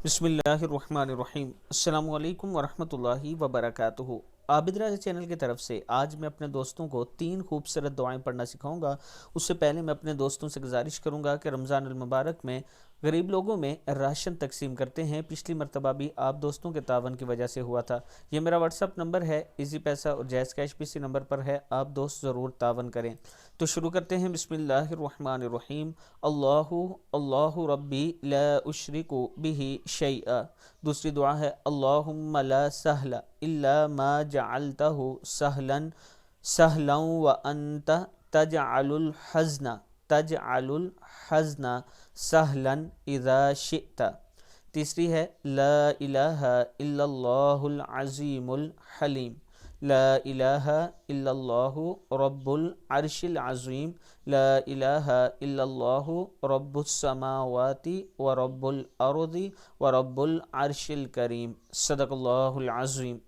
بسم اللہ الرحمن الرحیم۔ السلام علیکم ورحمۃ اللہ وبرکاتہ۔ عابد راجہ چینل کی طرف سے آج میں اپنے دوستوں کو 3 خوبصورت دعائیں پڑھنا سکھاؤں گا۔ اس سے پہلے میں اپنے دوستوں سے گزارش کروں گا کہ رمضان المبارک میں غریب لوگوں میں راشن تقسیم کرتے ہیں۔ پچھلی مرتبہ بھی آپ دوستوں کے تعاون کی وجہ سے ہوا تھا۔ یہ میرا واٹس ایپ نمبر ہے، ایزی پیسہ اور جائز کیش بھی اسی نمبر پر ہے، آپ دوست ضرور تعاون کریں۔ تو شروع کرتے ہیں۔ بسم اللہ الرحمن الرحیم۔ اللہ ربی لا اشرک بہ شیئا۔ دوسری دعا ہے اللہم لا سہل الا ما جعلتہ سہلا سہلا وانت تجعل الحزن سہلا اذا شئت۔ تیسری ہے لا الہ الا اللہ العظیم الحلیم۔ لا الہ الا اللہ رب العرش العظیم۔ لا الہ الا اللہ رب السماوات ورب الارض ورب العرش الکریم۔ صدق اللہ العظیم۔